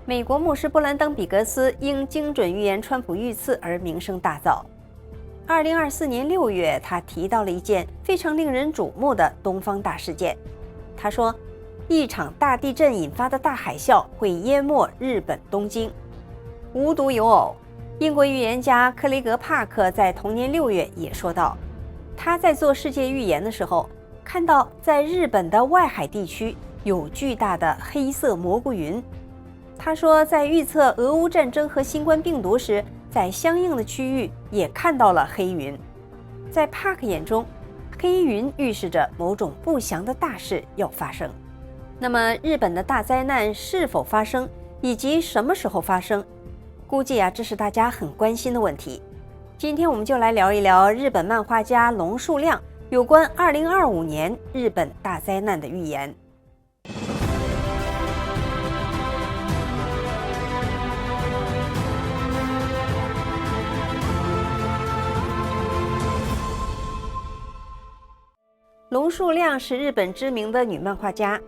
美国牧师布兰登·比格斯因精准预言川普遇刺而名声大噪。2024年6月，他提到了一件非常令人瞩目的东方大事件。他说，一场大地震引发的大海啸会淹没日本东京。无独有偶，英国预言家克雷格·帕克在同年6月也说道，他在做世界预言的时候，看到在日本的外海地区有巨大的黑色蘑菇云。他说，在预测俄乌战争和新冠病毒时，在相应的区域也看到了黑云。在帕克眼中，黑云预示着某种不祥的大事要发生。那么，日本的大灾难是否发生，以及什么时候发生？估计这是大家很关心的问题。今天我们就来聊一聊日本漫画家龙树亮有关2025年日本大灾难的预言。龙树亮是日本知名的女漫画家，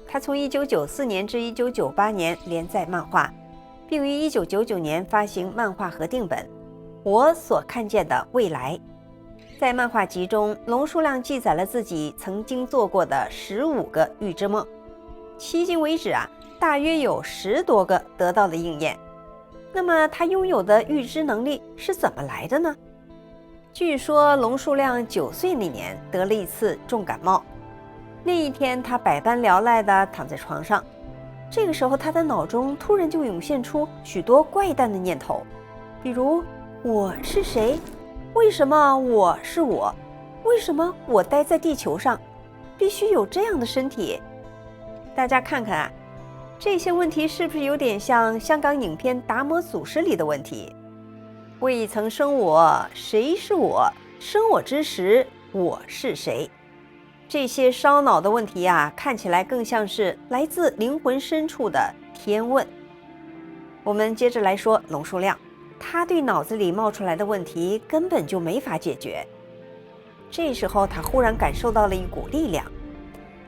她从1994年至1998年连载漫画，并于1999年发行漫画合订本《我所看见的未来》。在漫画集中，龙树亮记载了自己曾经做过的15个预知梦，迄今为止大约有10多个得到了应验。那么他拥有的预知能力是怎么来的呢？据说龙树亮9岁那年得了一次重感冒，那一天他百般聊赖地躺在床上，这个时候他的脑中突然就涌现出许多怪诞的念头，比如我是谁？为什么我是我？为什么我待在地球上？必须有这样的身体？大家看看这些问题是不是有点像香港影片《达摩祖师》里的问题？未曾生我，谁是我？生我之时，我是谁？这些烧脑的问题看起来更像是来自灵魂深处的天问。我们接着来说龙树亮，他对脑子里冒出来的问题根本就没法解决。这时候他忽然感受到了一股力量，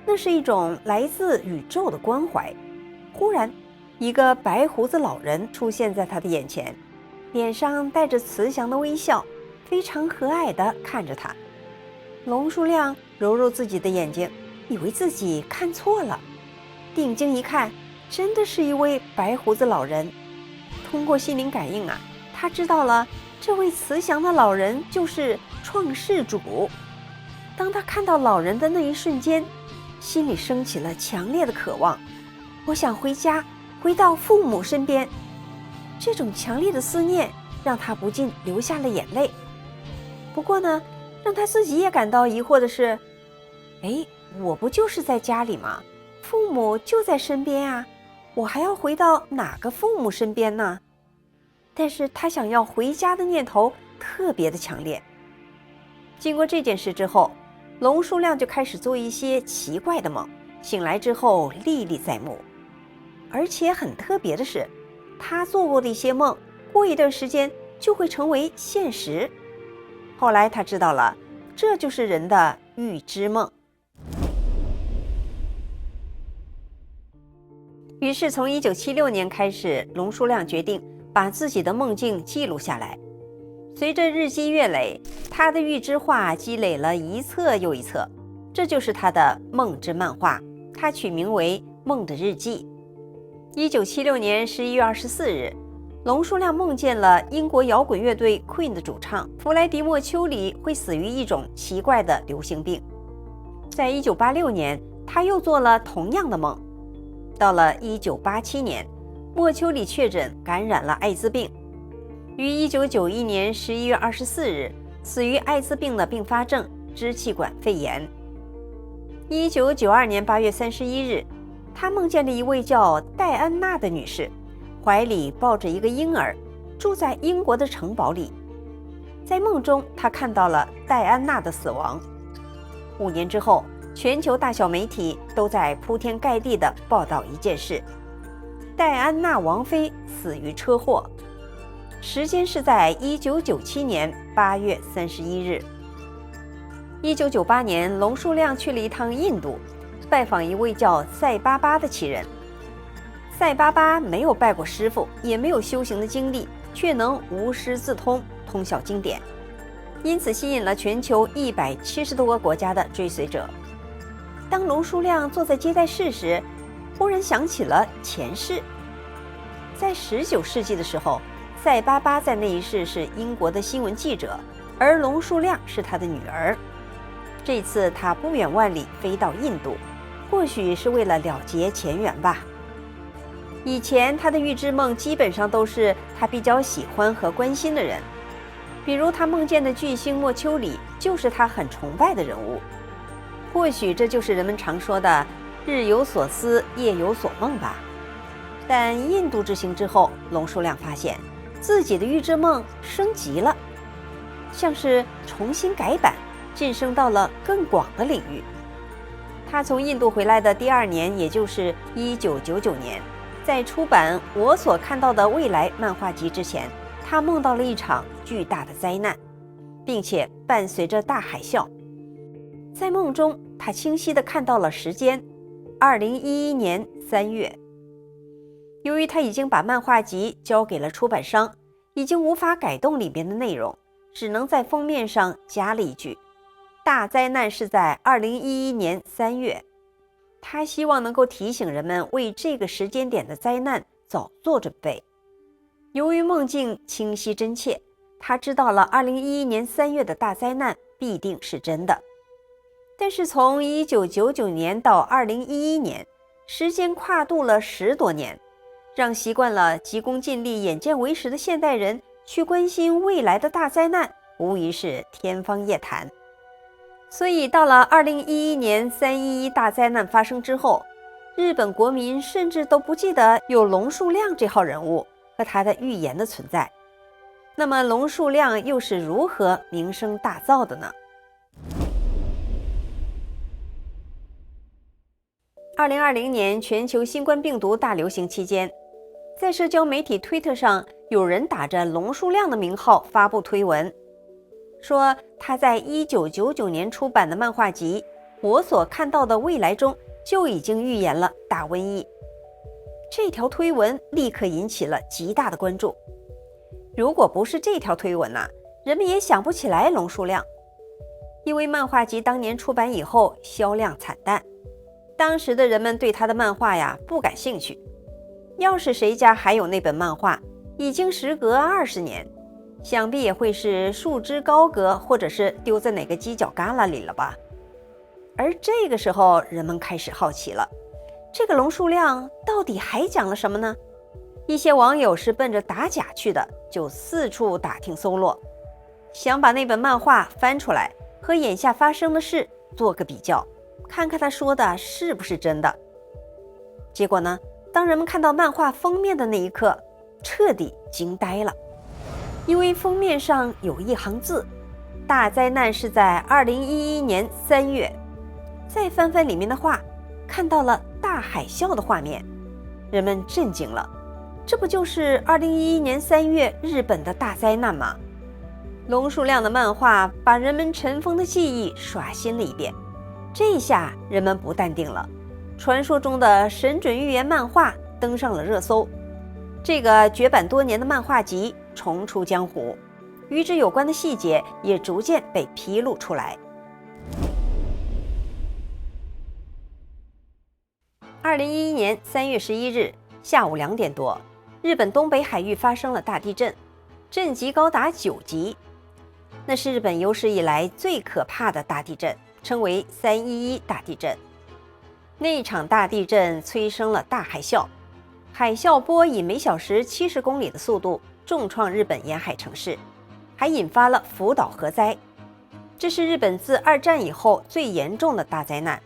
那是一种来自宇宙的关怀。忽然，一个白胡子老人出现在他的眼前，脸上带着慈祥的微笑，非常和蔼地看着他。龙树亮揉揉自己的眼睛，以为自己看错了，定睛一看，真的是一位白胡子老人。通过心灵感应他知道了这位慈祥的老人就是创世主。当他看到老人的那一瞬间，心里升起了强烈的渴望，我想回家，回到父母身边。这种强烈的思念让他不禁流下了眼泪。不过呢，让他自己也感到疑惑的是，我不就是在家里吗？父母就在身边我还要回到哪个父母身边呢？但是他想要回家的念头特别的强烈。经过这件事之后，龙树亮就开始做一些奇怪的梦，醒来之后历历在目。而且很特别的是，他做过的一些梦，过一段时间就会成为现实。后来他知道了，这就是人的预知梦。于是从1976年开始，龙树亮决定把自己的梦境记录下来。随着日积月累，他的预知画积累了一册又一册，这就是他的梦之漫画，他取名为《梦的日记》。1976年11月24日，龙树亮梦见了英国摇滚乐队 Queen 的主唱弗莱迪·莫丘里会死于一种奇怪的流行病。在1986年，他又做了同样的梦。到了1987年，莫丘里确诊感染了艾滋病，于1991年11月24日死于艾滋病的并发症支气管肺炎。1992年8月31日，他梦见了一位叫戴安娜的女士，怀里抱着一个婴儿，住在英国的城堡里。在梦中，他看到了戴安娜的死亡。5年之后，全球大小媒体都在铺天盖地地报道一件事：戴安娜王妃死于车祸。时间是在1997年8月31日。1998年，龙树亮去了一趟印度，拜访一位叫赛巴巴的奇人。赛巴巴没有拜过师傅，也没有修行的经历，却能无师自通，通晓经典，因此吸引了全球170多个国家的追随者。当龙叔亮坐在接待室时，忽然想起了前世。在19世纪的时候，赛巴巴在那一世是英国的新闻记者，而龙叔亮是他的女儿。这次他不远万里飞到印度，或许是为了了结前缘吧。以前他的预知梦基本上都是他比较喜欢和关心的人，比如他梦见的巨星莫丘里就是他很崇拜的人物。或许这就是人们常说的日有所思，夜有所梦吧。但印度之行之后，龙叔亮发现自己的预知梦升级了，像是重新改版，晋升到了更广的领域。他从印度回来的第2年，也就是1999年，在出版《我所看到的未来》漫画集之前，他梦到了一场巨大的灾难，并且伴随着大海啸。在梦中，他清晰地看到了时间，2011年3月。由于他已经把漫画集交给了出版商，已经无法改动里面的内容，只能在封面上加了一句：大灾难是在2011年3月。他希望能够提醒人们为这个时间点的灾难早做准备。由于梦境清晰真切，他知道了2011年3月的大灾难必定是真的。但是从1999年到2011年，时间跨度了10多年，让习惯了急功近利、眼见为实的现代人去关心未来的大灾难，无疑是天方夜谭。所以到了2011年311大灾难发生之后，日本国民甚至都不记得有龙树亮这号人物和他的预言的存在。那么龙树亮又是如何名声大噪的呢？2020年全球新冠病毒大流行期间，在社交媒体推特上，有人打着龙树亮的名号发布推文，说他在1999年出版的漫画集《我所看到的未来》中就已经预言了大瘟疫。这条推文立刻引起了极大的关注。如果不是这条推文人们也想不起来龙树亮，因为漫画集当年出版以后销量惨淡，当时的人们对他的漫画不感兴趣。要是谁家还有那本漫画，已经时隔20年，想必也会是束之高阁，或者是丢在哪个犄角旮旯里了吧。而这个时候人们开始好奇了，这个龙树亮到底还讲了什么呢？一些网友是奔着打假去的，就四处打听搜罗，想把那本漫画翻出来和眼下发生的事做个比较，看看他说的是不是真的。结果呢，当人们看到漫画封面的那一刻，彻底惊呆了。因为封面上有一行字，大灾难是在2011年3月。再翻翻里面的话，看到了大海啸的画面，人们震惊了。这不就是2011年3月日本的大灾难吗？龙树亮的漫画把人们尘封的记忆刷新了一遍，这下人们不淡定了。传说中的神准预言漫画登上了热搜，这个绝版多年的漫画集重出江湖，与之有关的细节也逐渐被披露出来。2011年3月11日下午2点多，日本东北海域发生了大地震，震级高达9级。那是日本有史以来最可怕的大地震，称为311大地震。那场大地震催生了大海啸，海啸波以每小时70公里的速度重创日本沿海城市，还引发了福岛核灾。这是日本自2战以后最严重的大灾难，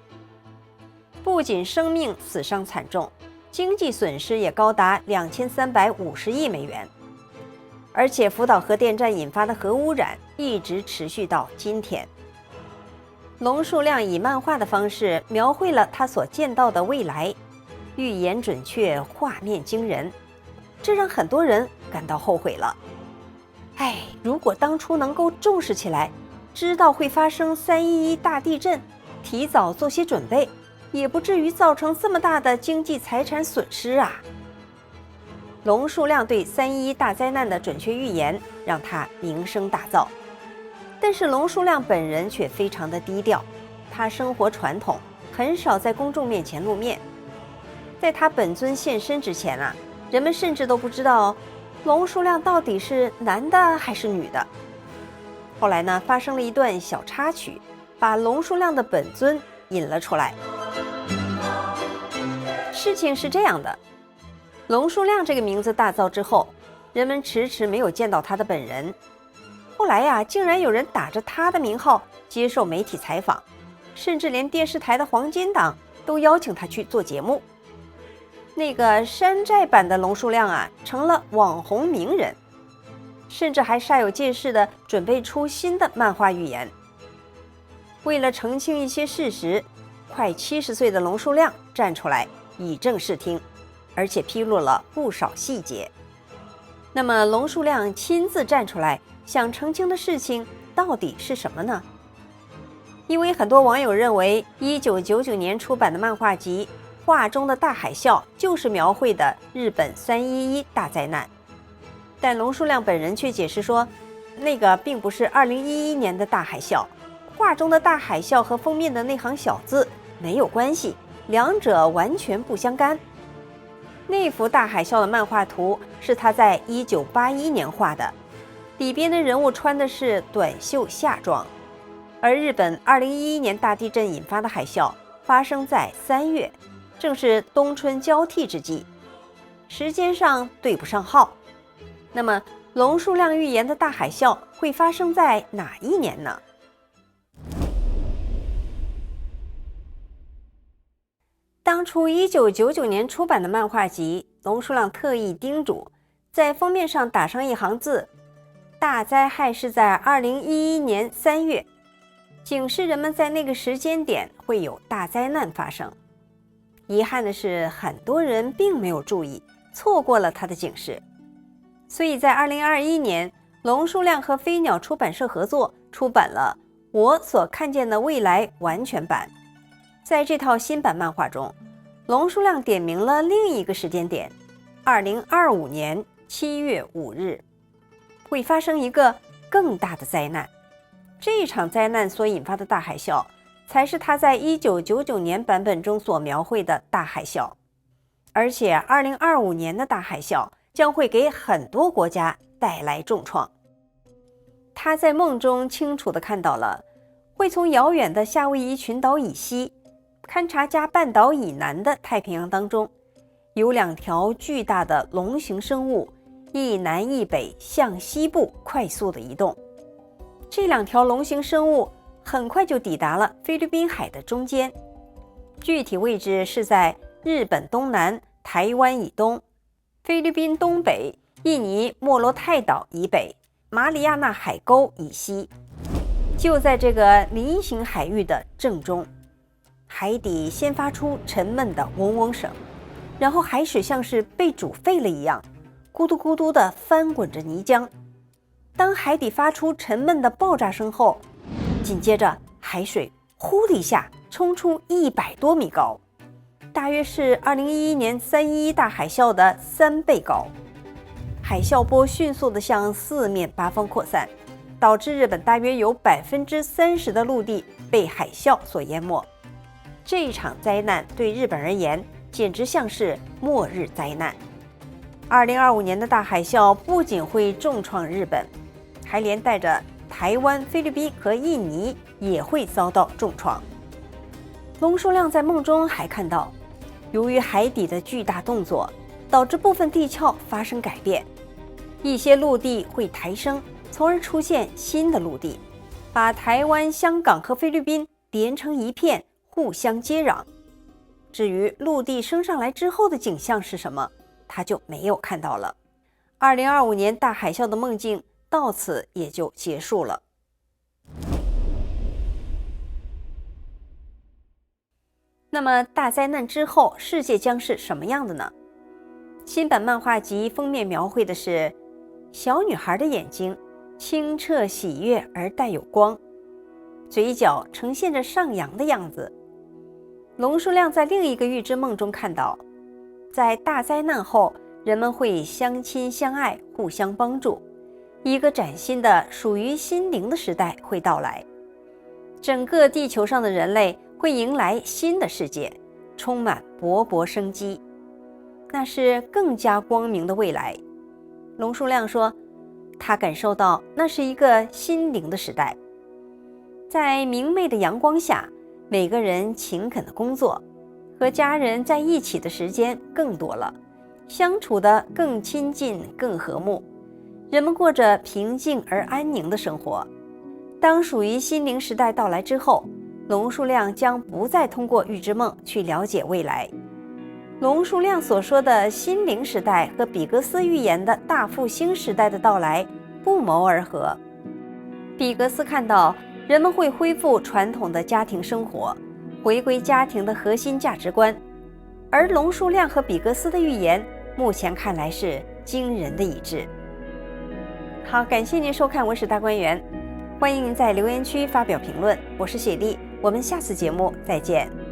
不仅生命死伤惨重，经济损失也高达2350亿美元。而且福岛核电站引发的核污染一直持续到今天。龙树亮以漫画的方式描绘了他所见到的未来，预言准确，画面惊人，这让很多人感到后悔了。如果当初能够重视起来，知道会发生311大地震，提早做些准备，也不至于造成这么大的经济财产损失啊。龙树亮对311大灾难的准确预言让他名声大噪。但是龙树亮本人却非常的低调，他生活传统，很少在公众面前露面。在他本尊现身之前啊，人们甚至都不知道龙树亮到底是男的还是女的。后来呢，发生了一段小插曲，把龙树亮的本尊引了出来。事情是这样的，龙树亮这个名字大噪之后，人们迟迟没有见到他的本人。后来呀，竟然有人打着他的名号接受媒体采访，甚至连电视台的黄金档都邀请他去做节目。那个山寨版的龙树亮啊，成了网红名人，甚至还煞有介事地准备出新的漫画预言。为了澄清一些事实，快70岁的龙树亮站出来以正视听，而且披露了不少细节。那么龙树亮亲自站出来想澄清的事情到底是什么呢？因为很多网友认为1999年出版的漫画集《画中的大海啸》就是描绘的日本311大灾难，但龙树亮本人却解释说，那个并不是2011年的大海啸，画中的大海啸和封面的那行小字没有关系，两者完全不相干。那幅大海啸的漫画图是他在1981年画的，里边的人物穿的是短袖夏装，而日本2011年大地震引发的海啸发生在3月，正是冬春交替之际，时间上对不上号。那么龙树亮预言的大海啸会发生在哪一年呢？当初1999年出版的漫画集，龙树亮特意叮嘱在封面上打上一行字，大灾害是在2011年3月，警示人们在那个时间点会有大灾难发生。遗憾的是，很多人并没有注意，错过了他的警示。所以在2021年，龙树亮和飞鸟出版社合作出版了《我所看见的未来》完全版。在这套新版漫画中，龙树亮点明了另一个时间点，2025年7月5日，会发生一个更大的灾难。这场灾难所引发的大海啸，才是他在1999年版本中所描绘的大海啸。而且2025年的大海啸将会给很多国家带来重创。他在梦中清楚地看到了，会从遥远的夏威夷群岛以西，堪察加半岛以南的太平洋当中，有2条巨大的龙形生物，一南一北向西部快速地移动。这2条龙形生物很快就抵达了菲律宾海的中间，具体位置是在日本东南、台湾以东、菲律宾东北、印尼莫罗泰岛以北、马里亚纳海沟以西，就在这个菱形海域的正中。海底先发出沉闷的嗡嗡声，然后海水像是被煮沸了一样，咕嘟咕嘟地翻滚着泥浆。当海底发出沉闷的爆炸声后，紧接着海水呼的一下冲出100多米高，大约是2011年311大海啸的3倍高。海啸波迅速地向4面8方扩散，导致日本大约有30%的陆地被海啸所淹没。这场灾难对日本而言简直像是末日灾难。2025年的大海啸不仅会重创日本，还连带着台湾、菲律宾和印尼也会遭到重创。龙树亮在梦中还看到，由于海底的巨大动作，导致部分地壳发生改变，一些陆地会抬升，从而出现新的陆地，把台湾、香港和菲律宾连成一片，互相接壤。至于陆地升上来之后的景象是什么，他就没有看到了。2025年大海啸的梦境到此也就结束了。那么大灾难之后，世界将是什么样的呢？新版漫画集封面描绘的是小女孩的眼睛清澈喜悦而带有光，嘴角呈现着上扬的样子。龙树亮在另一个预知梦中看到，在大灾难后，人们会相亲相爱，互相帮助，一个崭新的属于心灵的时代会到来。整个地球上的人类会迎来新的世界，充满勃勃生机，那是更加光明的未来。龙树亮说，他感受到那是一个心灵的时代，在明媚的阳光下，每个人勤恳的工作，和家人在一起的时间更多了，相处得更亲近更和睦，人们过着平静而安宁的生活。当属于心灵时代到来之后，龙树亮将不再通过预知梦去了解未来。龙树亮所说的心灵时代和比格斯预言的大复兴时代的到来不谋而合。比格斯看到人们会恢复传统的家庭生活，回归家庭的核心价值观，而龙树亮和比格斯的预言目前看来是惊人的一致。好，感谢您收看文史大观园，欢迎您在留言区发表评论，我是雪莉，我们下次节目再见。